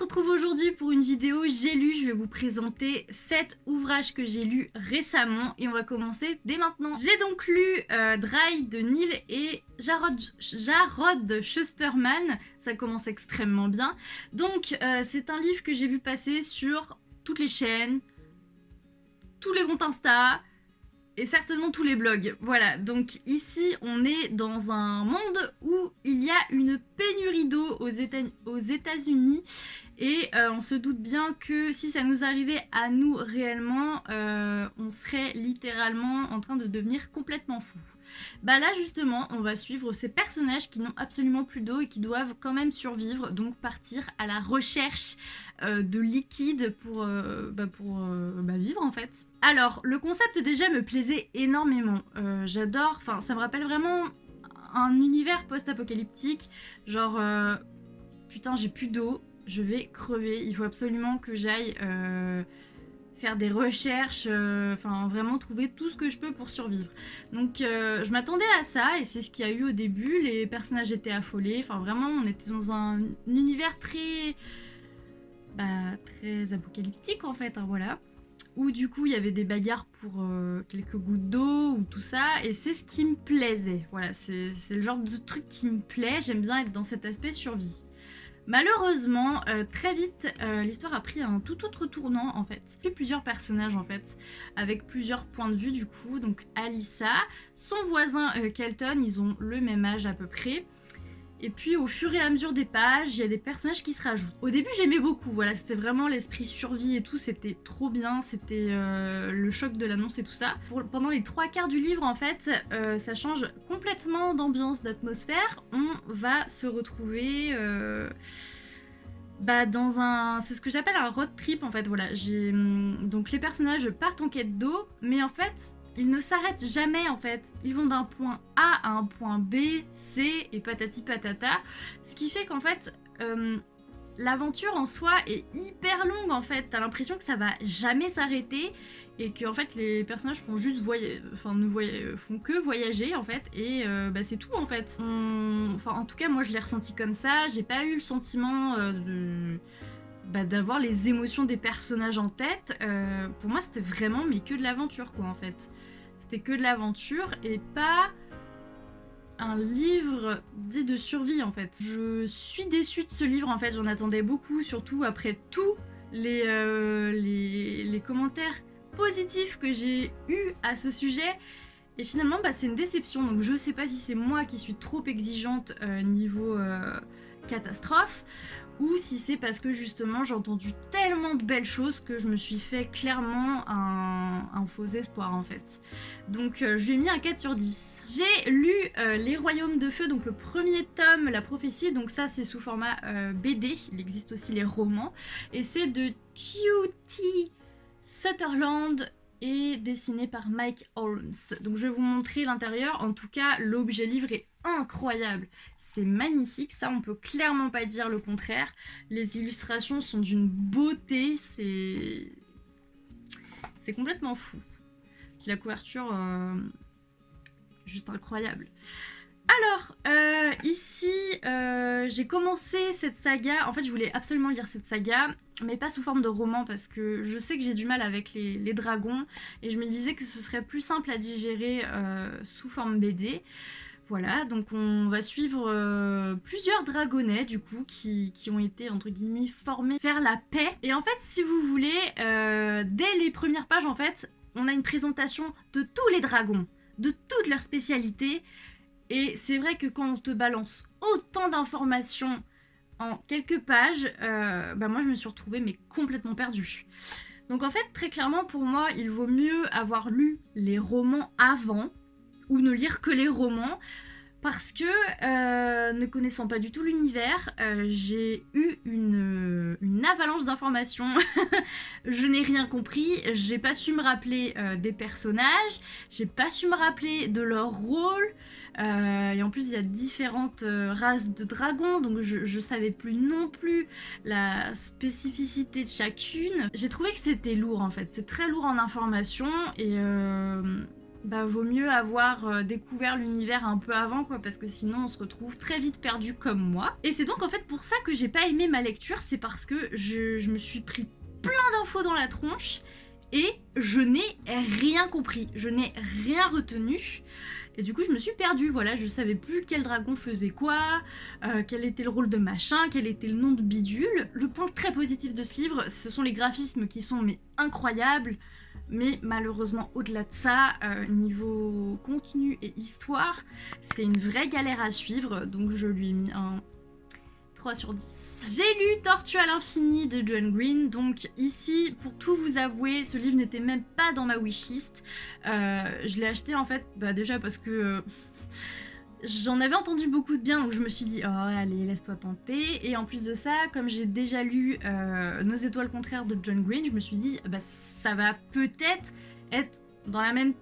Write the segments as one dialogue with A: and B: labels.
A: retrouve aujourd'hui pour une vidéo J'ai lu. Je vais vous présenter 7 ouvrages que j'ai lus récemment et on va commencer dès maintenant. J'ai donc lu Dry de Neil et Jarrod Shusterman. Ça commence extrêmement bien. Donc c'est un livre que j'ai vu passer sur toutes les chaînes, tous les comptes Insta et certainement tous les blogs. Voilà, donc ici on est dans un monde où il y a une pénurie d'eau aux États-Unis et on se doute bien que si ça nous arrivait à nous réellement, on serait littéralement en train de devenir complètement fou. Bah là justement on va suivre ces personnages qui n'ont absolument plus d'eau et qui doivent quand même survivre, donc partir à la recherche de liquide pour vivre en fait. Alors le concept déjà me plaisait énormément, j'adore, enfin ça me rappelle vraiment un univers post-apocalyptique, genre putain j'ai plus d'eau, je vais crever, il faut absolument que j'aille faire des recherches, enfin vraiment trouver tout ce que je peux pour survivre. Donc je m'attendais à ça et c'est ce qu'il y a eu au début, les personnages étaient affolés, enfin vraiment on était dans un univers très apocalyptique en fait, hein, voilà. Où du coup il y avait des bagarres pour quelques gouttes d'eau ou tout ça, et c'est ce qui me plaisait, voilà, c'est le genre de truc qui me plaît, j'aime bien être dans cet aspect survie. Malheureusement, très vite, l'histoire a pris un tout autre tournant en fait. Il y a plusieurs personnages en fait, avec plusieurs points de vue du coup. Donc Alyssa, son voisin Kelton, ils ont le même âge à peu près. Et puis au fur et à mesure des pages, il y a des personnages qui se rajoutent. Au début j'aimais beaucoup, voilà, c'était vraiment l'esprit survie et tout, c'était trop bien, c'était le choc de l'annonce et tout ça. Pendant les 3/4 du livre en fait, ça change complètement d'ambiance, d'atmosphère. On va se retrouver dans un... c'est ce que j'appelle un road trip en fait, voilà. Donc les personnages partent en quête d'eau, mais en fait... ils ne s'arrêtent jamais en fait, ils vont d'un point A à un point B, C et patati patata, ce qui fait qu'en fait l'aventure en soi est hyper longue en fait, t'as l'impression que ça va jamais s'arrêter et que en fait les personnages font juste font que voyager en fait et c'est tout en fait. Enfin en tout cas moi je l'ai ressenti comme ça, j'ai pas eu le sentiment d'avoir les émotions des personnages en tête. Pour moi c'était vraiment mais que de l'aventure quoi en fait. C'était que de l'aventure et pas un livre dit de survie en fait. Je suis déçue de ce livre en fait, j'en attendais beaucoup, surtout après tous les commentaires positifs que j'ai eus à ce sujet. Et finalement c'est une déception, donc je sais pas si c'est moi qui suis trop exigeante niveau catastrophe, ou si c'est parce que justement j'ai entendu tellement de belles choses que je me suis fait clairement un faux espoir en fait. Donc je lui ai mis un 4 sur 10. J'ai lu Les Royaumes de Feu, donc le premier tome, La Prophétie, donc ça c'est sous format BD, il existe aussi les romans, et c'est de Q.T. Sutherland et dessiné par Mike Holmes. Donc je vais vous montrer l'intérieur, en tout cas l'objet livre est incroyable, c'est magnifique, ça on peut clairement pas dire le contraire, les illustrations sont d'une beauté, c'est complètement fou. Puis la couverture, juste incroyable. Alors, ici, j'ai commencé cette saga, en fait je voulais absolument lire cette saga, mais pas sous forme de roman parce que je sais que j'ai du mal avec les dragons, et je me disais que ce serait plus simple à digérer sous forme BD. Voilà, donc on va suivre plusieurs dragonnets du coup qui ont été entre guillemets formés faire la paix. Et en fait si vous voulez, dès les premières pages en fait, on a une présentation de tous les dragons, de toutes leurs spécialités. Et c'est vrai que quand on te balance autant d'informations en quelques pages, moi je me suis retrouvée mais complètement perdue. Donc en fait très clairement pour moi il vaut mieux avoir lu les romans avant ou ne lire que les romans, parce que ne connaissant pas du tout l'univers, j'ai eu une avalanche d'informations. Je n'ai rien compris, j'ai pas su me rappeler des personnages, j'ai pas su me rappeler de leur rôle, et en plus il y a différentes races de dragons, donc je savais plus non plus la spécificité de chacune. J'ai trouvé que c'était lourd en fait, c'est très lourd en informations, et bah vaut mieux avoir découvert l'univers un peu avant, quoi, parce que sinon on se retrouve très vite perdu comme moi. Et c'est donc en fait pour ça que j'ai pas aimé ma lecture, c'est parce que je me suis pris plein d'infos dans la tronche et je n'ai rien compris, je n'ai rien retenu. Et du coup, je me suis perdue, voilà, je savais plus quel dragon faisait quoi, quel était le rôle de machin, quel était le nom de bidule. Le point très positif de ce livre, ce sont les graphismes qui sont mais incroyables, mais malheureusement, au-delà de ça, niveau contenu et histoire, c'est une vraie galère à suivre, donc je lui ai mis un 3 sur 10. J'ai lu Tortue à l'infini de John Green, donc ici, pour tout vous avouer, ce livre n'était même pas dans ma wishlist. Je l'ai acheté en fait, déjà parce que j'en avais entendu beaucoup de bien, donc je me suis dit, oh allez, laisse-toi tenter. Et en plus de ça, comme j'ai déjà lu Nos étoiles contraires de John Green, je me suis dit, ça va peut-être être dans la même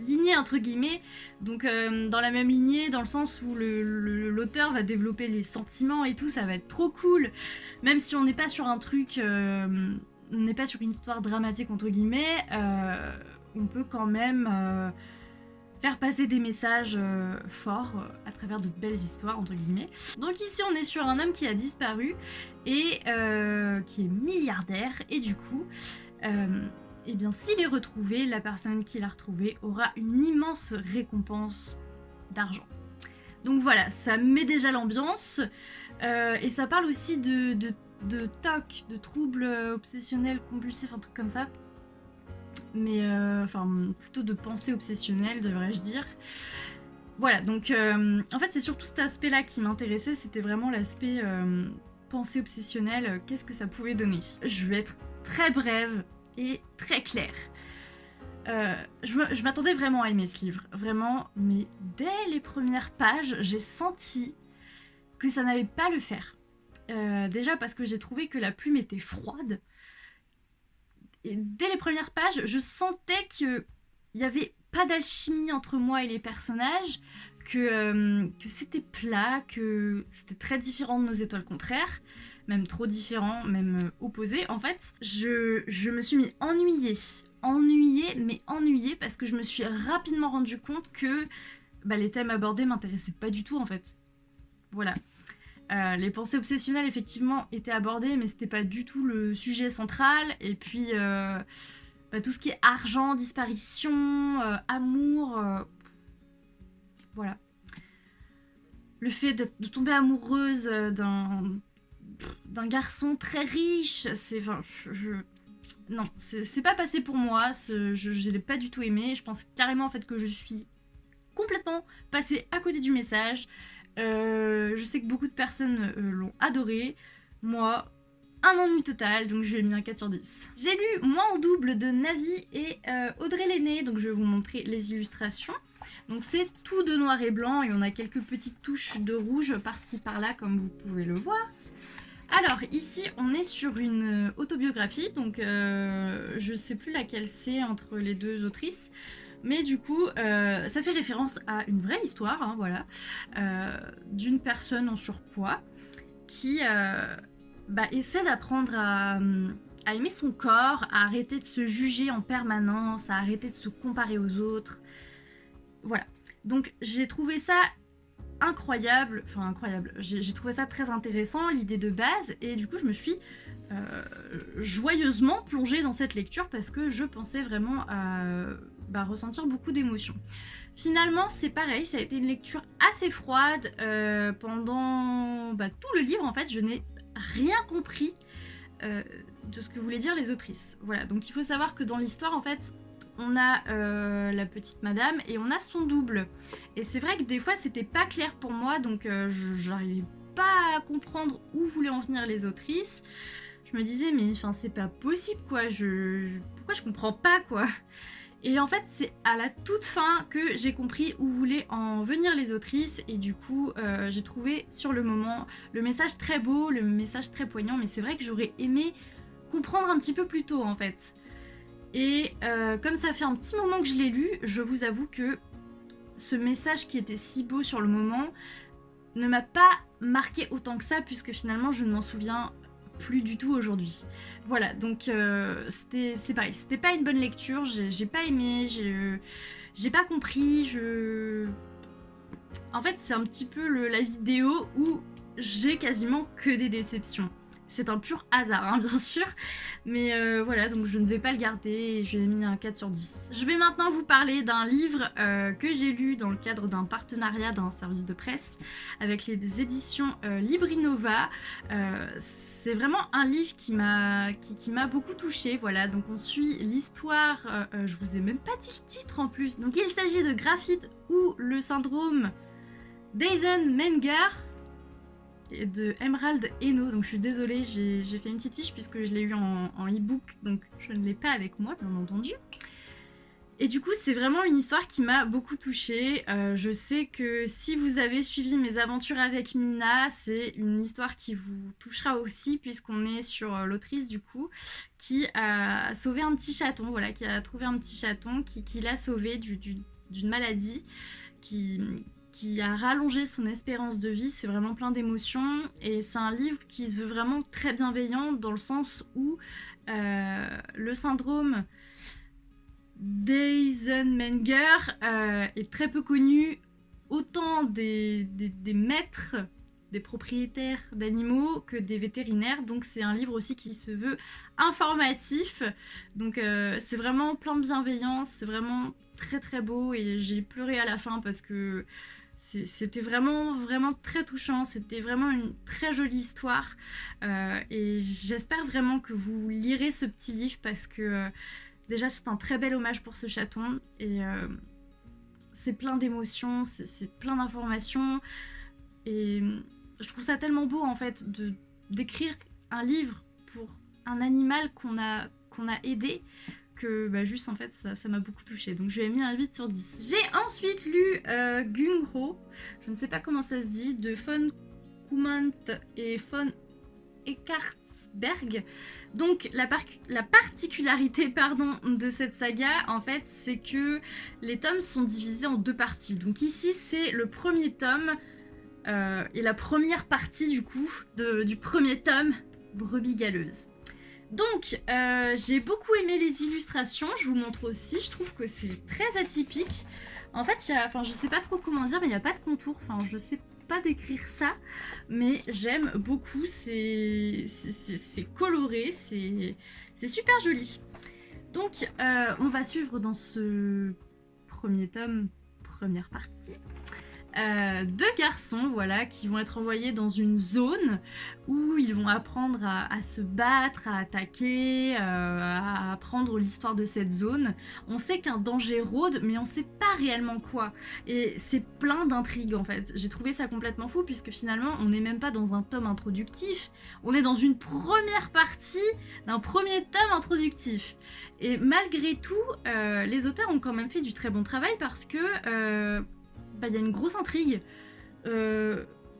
A: lignée entre guillemets, donc dans la même lignée dans le sens où l'auteur va développer les sentiments et tout, ça va être trop cool, même si on n'est pas sur un truc, on n'est pas sur une histoire dramatique entre guillemets, on peut quand même faire passer des messages forts à travers de belles histoires entre guillemets. Donc ici on est sur un homme qui a disparu et qui est milliardaire, et du coup et bien s'il est retrouvé, la personne qui l'a retrouvé aura une immense récompense d'argent. Donc voilà, ça met déjà l'ambiance, et ça parle aussi de TOC, de troubles obsessionnels compulsifs, un truc comme ça. Mais enfin plutôt de pensée obsessionnelle, devrais-je dire. Voilà, donc en fait c'est surtout cet aspect-là qui m'intéressait, c'était vraiment l'aspect pensée obsessionnelle, qu'est-ce que ça pouvait donner. Je vais être très brève et très claire. Je m'attendais vraiment à aimer ce livre, vraiment, mais dès les premières pages, j'ai senti que ça n'allait pas le faire. Déjà parce que j'ai trouvé que la plume était froide. Et dès les premières pages, je sentais qu'il n'y avait pas d'alchimie entre moi et les personnages, que c'était plat, que c'était très différent de Nos étoiles contraires, même trop différent, même opposé. En fait, je me suis mis ennuyée, parce que je me suis rapidement rendu compte que les thèmes abordés m'intéressaient pas du tout en fait. Voilà. Les pensées obsessionnelles effectivement étaient abordées, mais c'était pas du tout le sujet central. Et puis tout ce qui est argent, disparition, amour, voilà. Le fait de tomber amoureuse d'un garçon très riche, c'est, enfin, non, c'est pas passé pour moi. Je l'ai pas du tout aimé. Je pense carrément en fait que je suis complètement passée à côté du message. Je sais que beaucoup de personnes l'ont adoré. Moi, un ennui total, donc je lui ai mis un 4 sur 10. J'ai lu Moi en double de Navi et Audrey Lenné, donc je vais vous montrer les illustrations. Donc c'est tout de noir et blanc et on a quelques petites touches de rouge par-ci par-là comme vous pouvez le voir. Alors ici on est sur une autobiographie, donc je sais plus laquelle c'est entre les deux autrices. Mais du coup, ça fait référence à une vraie histoire, hein, voilà, d'une personne en surpoids qui essaie d'apprendre à aimer son corps, à arrêter de se juger en permanence, à arrêter de se comparer aux autres. Voilà. Donc j'ai trouvé ça incroyable, j'ai trouvé ça très intéressant, l'idée de base, et du coup je me suis joyeusement plongée dans cette lecture parce que je pensais vraiment à ressentir beaucoup d'émotions. Finalement c'est pareil, ça a été une lecture assez froide pendant tout le livre. En fait je n'ai rien compris de ce que voulaient dire les autrices. Voilà, donc il faut savoir que dans l'histoire en fait on a la petite madame et on a son double. Et c'est vrai que des fois c'était pas clair pour moi, donc je n'arrivais pas à comprendre où voulaient en venir les autrices. Je me disais mais enfin c'est pas possible quoi, pourquoi je comprends pas quoi. Et en fait c'est à la toute fin que j'ai compris où voulaient en venir les autrices, et du coup j'ai trouvé sur le moment le message très beau, le message très poignant, mais c'est vrai que j'aurais aimé comprendre un petit peu plus tôt en fait. Et comme ça fait un petit moment que je l'ai lu, je vous avoue que ce message qui était si beau sur le moment ne m'a pas marqué autant que ça, puisque finalement je ne m'en souviens plus du tout aujourd'hui. Voilà, donc c'est pareil, c'était pas une bonne lecture, j'ai pas aimé, j'ai pas compris, En fait, c'est un petit peu la vidéo où j'ai quasiment que des déceptions. C'est un pur hasard, hein, bien sûr. Mais voilà, donc je ne vais pas le garder et je lui ai mis un 4 sur 10. Je vais maintenant vous parler d'un livre que j'ai lu dans le cadre d'un partenariat d'un service de presse avec les éditions Librinova. C'est vraiment un livre qui m'a beaucoup touchée. Voilà, donc on suit l'histoire. Je vous ai même pas dit le titre en plus. Donc il s'agit de Graphite ou le syndrome d'Eisenmenger de Emerald Eno. Donc je suis désolée, j'ai fait une petite fiche puisque je l'ai eu en e-book, donc je ne l'ai pas avec moi, bien entendu. Et du coup, c'est vraiment une histoire qui m'a beaucoup touchée. Je sais que si vous avez suivi mes aventures avec Mina, c'est une histoire qui vous touchera aussi, puisqu'on est sur l'autrice, du coup, qui a sauvé un petit chaton, voilà, qui a trouvé un petit chaton, qui l'a sauvé d'une maladie, qui a rallongé son espérance de vie. C'est vraiment plein d'émotions. Et c'est un livre qui se veut vraiment très bienveillant, dans le sens où le syndrome d'Eisenmenger est très peu connu, autant des maîtres, des propriétaires d'animaux que des vétérinaires. Donc c'est un livre aussi qui se veut informatif. Donc c'est vraiment plein de bienveillance, c'est vraiment très très beau et j'ai pleuré à la fin parce que c'était vraiment très touchant, c'était vraiment une très jolie histoire et j'espère vraiment que vous lirez ce petit livre parce que déjà, c'est un très bel hommage pour ce chaton et c'est plein d'émotions, c'est plein d'informations et je trouve ça tellement beau en fait d'écrire un livre pour un animal qu'on a aidé que bah, juste en fait ça m'a beaucoup touchée. Donc je lui ai mis un 8 sur 10. J'ai ensuite lu Gung-Ho, je ne sais pas comment ça se dit, de von Koumant et von Eckartsberg. Donc la particularité de cette saga en fait c'est que les tomes sont divisés en deux parties. Donc ici c'est le premier tome et la première partie du coup du premier tome, Brebis galeuse. Donc j'ai beaucoup aimé les illustrations, je vous montre aussi, je trouve que c'est très atypique. En fait je sais pas trop comment dire mais il n'y a pas de contour, je sais pas décrire ça, mais j'aime beaucoup, c'est coloré, c'est super joli. Donc on va suivre dans ce premier tome, première partie, deux garçons voilà, qui vont être envoyés dans une zone où ils vont apprendre à se battre, à attaquer, à apprendre l'histoire de cette zone. On sait qu'un danger rôde, mais on sait pas réellement quoi. Et c'est plein d'intrigues en fait. J'ai trouvé ça complètement fou puisque finalement on n'est même pas dans un tome introductif, on est dans une première partie d'un premier tome introductif. Et malgré tout, les auteurs ont quand même fait du très bon travail parce que y a une grosse intrigue.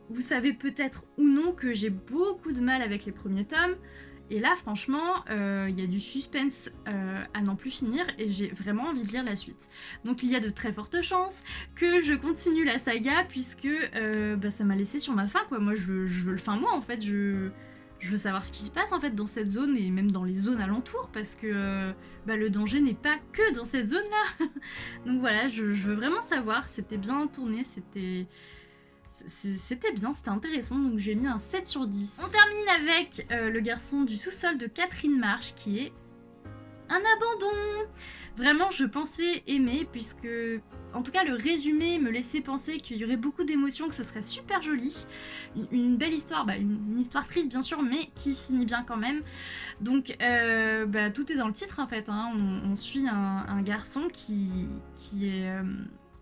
A: Vous savez peut-être ou non que j'ai beaucoup de mal avec les premiers tomes. Et là, franchement, il y a du suspense à n'en plus finir et j'ai vraiment envie de lire la suite. Donc il y a de très fortes chances que je continue la saga puisque ça m'a laissé sur ma faim, quoi. Moi, je veux le fin mot, en fait. Je veux savoir ce qui se passe en fait dans cette zone et même dans les zones alentours parce que le danger n'est pas que dans cette zone là. Donc voilà, je veux vraiment savoir, c'était bien tourné, c'était bien, c'était intéressant, donc j'ai mis un 7 sur 10. On termine avec le garçon du sous-sol de Catherine Marsh qui est un abandon. Vraiment, je pensais aimer puisque, en tout cas, le résumé me laissait penser qu'il y aurait beaucoup d'émotions, que ce serait super joli. Une belle histoire, une histoire triste bien sûr, mais qui finit bien quand même. Donc, tout est dans le titre en fait. Hein. On suit un garçon qui est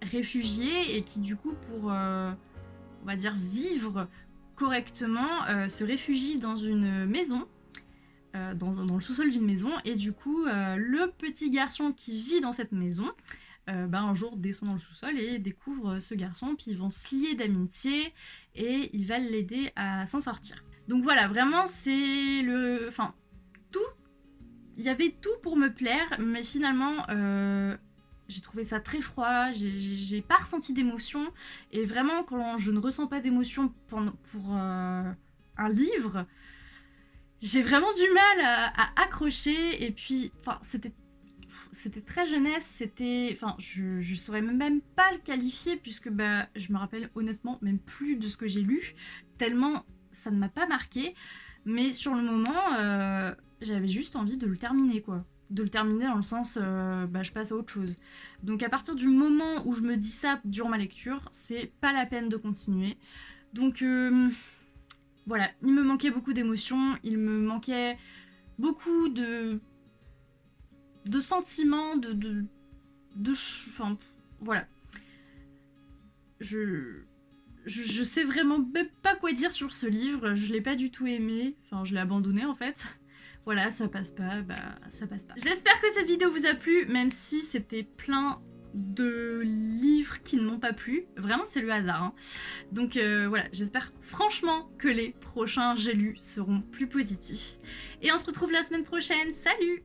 A: réfugié et qui du coup, pour, on va dire, vivre correctement, se réfugie dans une maison. Dans le sous-sol d'une maison et du coup le petit garçon qui vit dans cette maison un jour descend dans le sous-sol et découvre ce garçon, puis ils vont se lier d'amitié et il va l'aider à s'en sortir. Donc voilà, vraiment c'est tout, il y avait tout pour me plaire, mais finalement j'ai trouvé ça très froid, j'ai pas ressenti d'émotion et vraiment quand je ne ressens pas d'émotion pour un livre, j'ai vraiment du mal à accrocher et puis, c'était c'était très jeunesse, c'était... Enfin, je saurais même pas le qualifier, puisque bah, je me rappelle honnêtement même plus de ce que j'ai lu, tellement ça ne m'a pas marqué. Mais sur le moment, j'avais juste envie de le terminer, quoi. De le terminer dans le sens, bah, je passe à autre chose. Donc à partir du moment où je me dis ça durant ma lecture, c'est pas la peine de continuer. Donc voilà, il me manquait beaucoup d'émotions, il me manquait beaucoup de sentiments, enfin, voilà. Je sais vraiment même pas quoi dire sur ce livre, je l'ai pas du tout aimé, enfin je l'ai abandonné en fait. Voilà, ça passe pas, bah ça passe pas. J'espère que cette vidéo vous a plu, même si c'était plein de livres qui ne m'ont pas plu. Vraiment, c'est le hasard, hein. Donc voilà, j'espère franchement que les prochains J'ai lu seront plus positifs. Et on se retrouve la semaine prochaine, salut!